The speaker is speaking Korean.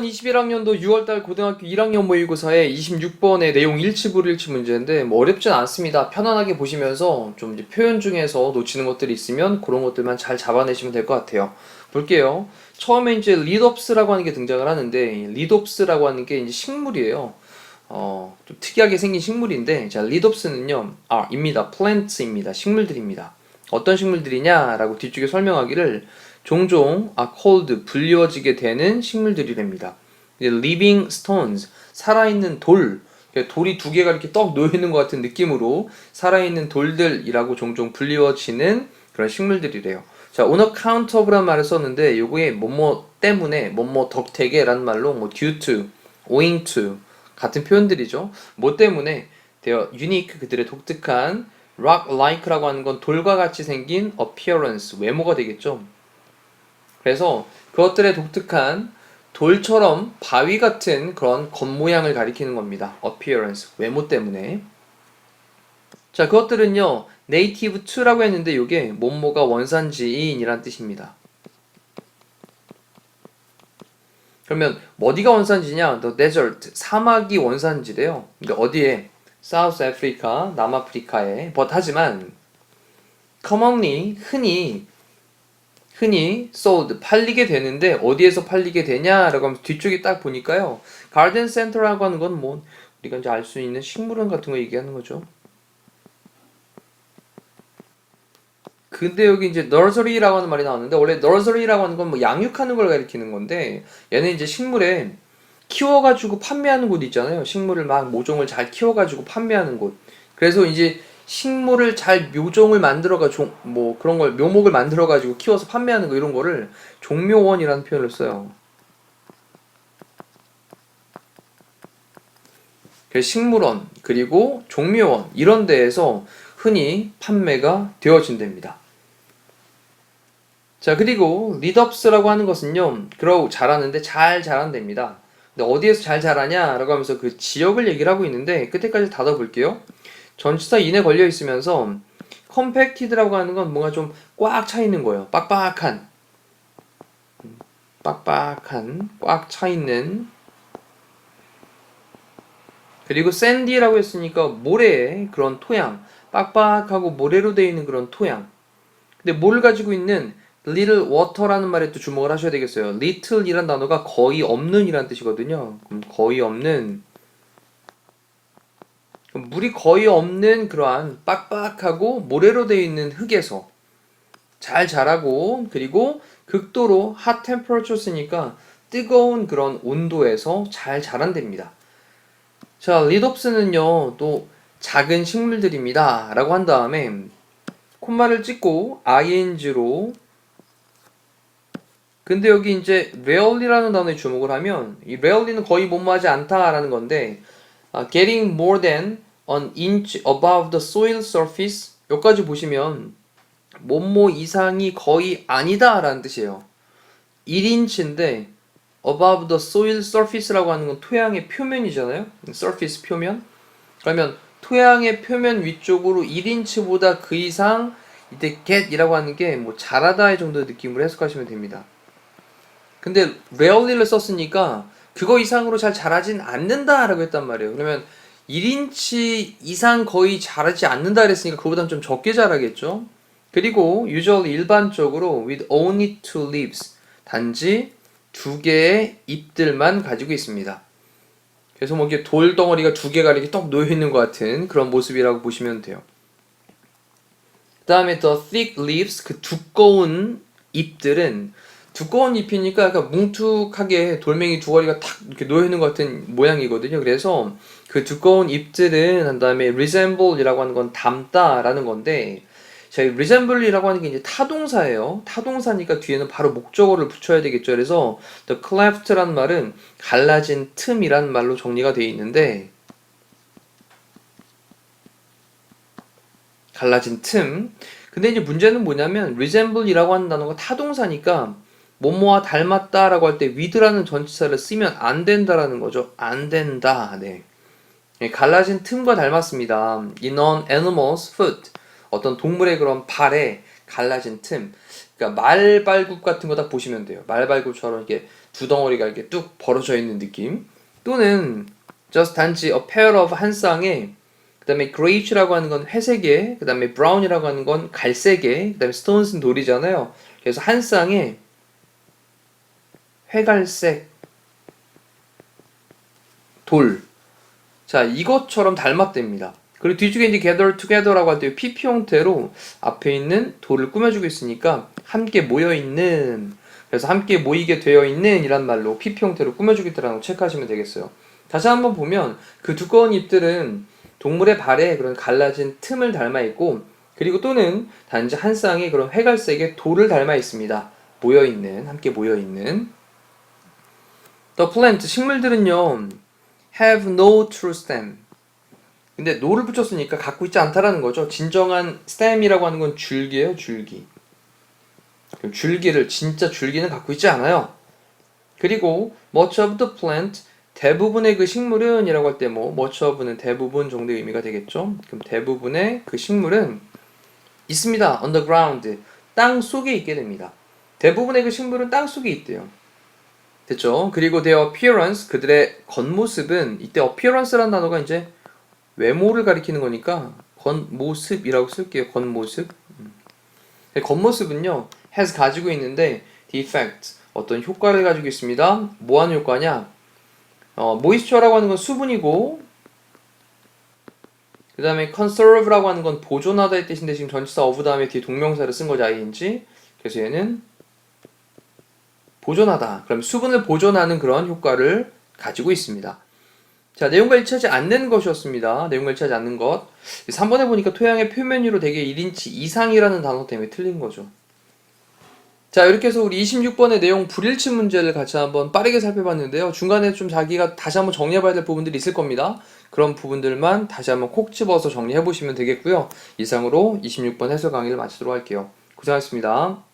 (2021학년도) 6월달 고등학교 1학년 모의고사의 26번의 내용 일치불일치 문제인데 어렵진 않습니다. 편안하게 보시면서 좀 이제 표현 중에서 놓치는 것들이 있으면 그런 것들만 잘 잡아내시면 될 것 같아요. 볼게요. 처음에 이제 리덥스라고 하는 게 등장을 하는데, 리덥스라고 하는 게 이제 식물이에요. 좀 특이하게 생긴 식물인데, 자, 리덥스는요, 입니다. plants입니다. 식물들입니다. 어떤 식물들이냐라고 뒤쪽에 설명하기를 종종 called 불리워지게 되는 식물들이랍니다. living stones, 살아있는 돌, 돌이 두 개가 이렇게 떡 놓여있는 것 같은 느낌으로 살아있는 돌들이라고 종종 불리워지는 그런 식물들이래요. 자, on account of라는 말을 썼는데 요거에 뭐뭐 때문에, 뭐뭐 덕택에 라는 말로 뭐 due to, owing to 같은 표현들이죠. 뭐 때문에 their unique, 그들의 독특한 rock-like라고 하는 건 돌과 같이 생긴 appearance, 외모가 되겠죠. 그래서 그것들의 독특한 돌처럼 바위 같은 그런 겉모양을 가리키는 겁니다. appearance, 외모 때문에. 자, 그것들은요, native to라고 했는데 이게 뭐뭐가 원산지인이란 뜻입니다. 그러면 어디가 원산지냐? The desert, 사막이 원산지래요. 근데 어디에? South Africa, 남아프리카에. 하지만 commonly, 흔히 sold, 팔리게 되는데 어디에서 팔리게 되냐라고 하면 뒤쪽에 딱 보니까요, garden center라고 하는 건 뭐 우리가 이제 알 수 있는 식물원 같은 거 얘기하는 거죠. 근데 여기 이제 nursery라고 하는 말이 나왔는데, 원래 nursery라고 하는 건 뭐 양육하는 걸 가리키는 건데, 얘는 이제 식물에 키워가지고 판매하는 곳 있잖아요. 식물을 막 모종을 잘 키워가지고 판매하는 곳. 그래서 이제 식물을 잘 묘종을 만들어가 뭐 그런 걸 묘목을 만들어가지고 키워서 판매하는 거, 이런 거를 종묘원이라는 표현을 써요. 그래서 식물원 그리고 종묘원 이런 데에서 흔히 판매가 되어진답니다. 자, 그리고 리덥스라고 하는 것은요, grow, 자라는데 잘 자란답니다. 근데 어디에서 잘 자라냐 라고 하면서 그 지역을 얘기를 하고 있는데, 끝에까지 닫아볼게요. 전치사 인에 걸려 있으면서 compacted라고 하는 건 뭔가 좀 꽉 차 있는 거예요. 빡빡한, 꽉 차 있는. 그리고 sandy라고 했으니까 모래의 그런 토양, 빡빡하고 모래로 되어 있는 그런 토양. 근데 뭘 가지고 있는 little water라는 말에 또 주목을 하셔야 되겠어요. little이란 단어가 거의 없는 이란 뜻이거든요. 그럼 거의 없는, 물이 거의 없는 그러한 빡빡하고 모래로 되어 있는 흙에서 잘 자라고, 그리고 극도로 hot temperatures니까 뜨거운 그런 온도에서 잘 자란답니다. 자, 리덥스는요, 또 작은 식물들입니다 라고 한 다음에 콤마를 찍고 ing로, 근데 여기 이제 rarely라는 단어에 주목을 하면 이 rarely는 거의 뭐뭐하지 않다라는 건데, getting more than an inch above the soil surface, 여기까지 보시면 뭐뭐 이상이 거의 아니다 라는 뜻이에요. 1인치인데 above the soil surface라고 하는 건 토양의 표면이잖아요. surface, 표면. 그러면 토양의 표면 위쪽으로 1인치보다 그 이상, 이때 get이라고 하는 게 뭐 자라다의 정도의 느낌으로 해석하시면 됩니다. 근데 rarely를 썼으니까 그거 이상으로 잘 자라진 않는다 라고 했단 말이에요. 그러면 1인치 이상 거의 자라지 않는다 그랬으니까 그거보다는 좀 적게 자라겠죠. 그리고 usually, 일반적으로 with only two leaves, 단지 두 개의 잎들만 가지고 있습니다. 그래서 뭐 이게 돌덩어리가 두 개가 이렇게 떡 놓여 있는 것 같은 그런 모습이라고 보시면 돼요. 그 다음에 the thick leaves, 그 두꺼운 잎들은, 두꺼운 잎이니까 약간 뭉툭하게 돌멩이 두 가지가 탁 이렇게 놓여 있는 것 같은 모양이거든요. 그래서 그 두꺼운 잎들은, 한 다음에 resemble이라고 하는 건 닮다라는 건데, 자, resemble이라고 하는 게 이제 타동사예요. 타동사니까 뒤에는 바로 목적어를 붙여야 되겠죠. 그래서 the cleft라는 말은 갈라진 틈이라는 말로 정리가 되어 있는데, 갈라진 틈. 근데 이제 문제는 뭐냐면 resemble이라고 하는 단어가 타동사니까 뭐뭐와 닮았다라고 할 때 with라는 전치사를 쓰면 안 된다라는 거죠. 안 된다. 네. 갈라진 틈과 닮았습니다. In an animal's foot. 어떤 동물의 그런 발에 갈라진 틈. 그러니까 말발굽 같은 거 딱 보시면 돼요. 말발굽처럼 이렇게 두 덩어리가 이렇게 뚝 벌어져 있는 느낌. 또는 just 단지 a pair of 한 쌍에 그 다음에 greyi라고 하는 건 회색에 그 다음에 brown이라고 하는 건 갈색에 그 다음에 stones는 돌이잖아요. 그래서 한 쌍에 회갈색 돌. 자, 이것처럼 닮았답니다. 그리고 뒤쪽에 이제 gather together라고 할 때 PP 형태로 앞에 있는 돌을 꾸며주고 있으니까 함께 모여있는, 그래서 함께 모이게 되어 있는 이란 말로 PP 형태로 꾸며주겠다라는 거 체크하시면 되겠어요. 다시 한번 보면 그 두꺼운 잎들은 동물의 발에 그런 갈라진 틈을 닮아 있고, 그리고 또는 단지 한 쌍의 그런 회갈색의 돌을 닮아 있습니다. 모여있는, 함께 모여있는. The plant, 식물들은요, have no true stem. 근데 no를 붙였으니까 갖고 있지 않다라는 거죠. 진정한 stem이라고 하는 건 줄기예요, 줄기. 줄기를, 진짜 줄기는 갖고 있지 않아요. 그리고 much of the plant, 대부분의 그 식물은 이라고 할 때 뭐 much of는 대부분 정도의 의미가 되겠죠. 그럼 대부분의 그 식물은 있습니다. on the ground, 땅 속에 있게 됩니다. 대부분의 그 식물은 땅 속에 있대요. 됐죠? 그리고 their appearance, 그들의 겉모습은, 이때 appearance라는 단어가 이제 외모를 가리키는 거니까 겉모습이라고 쓸게요. 겉모습. 겉모습은요, has 가지고 있는데 defect, 어떤 효과를 가지고 있습니다. 뭐 하는 효과냐? moisture라고 하는 건 수분이고, 그 다음에 conserve라고 하는 건 보존하다의 뜻인데 지금 전치사 of 다음에 뒤에 동명사를 쓴 거죠. ing. 그래서 얘는 보존하다. 그럼 수분을 보존하는 그런 효과를 가지고 있습니다. 자, 내용과 일치하지 않는 것이었습니다. 내용과 일치하지 않는 것. 3번에 보니까 토양의 표면위로 대개 1인치 이상이라는 단어 때문에 틀린 거죠. 자, 이렇게 해서 우리 26번의 내용 불일치 문제를 같이 한번 빠르게 살펴봤는데요. 중간에 좀 자기가 다시 한번 정리해봐야 될 부분들이 있을 겁니다. 그런 부분들만 다시 한번 콕 집어서 정리해보시면 되겠고요. 이상으로 26번 해설 강의를 마치도록 할게요. 고생하셨습니다.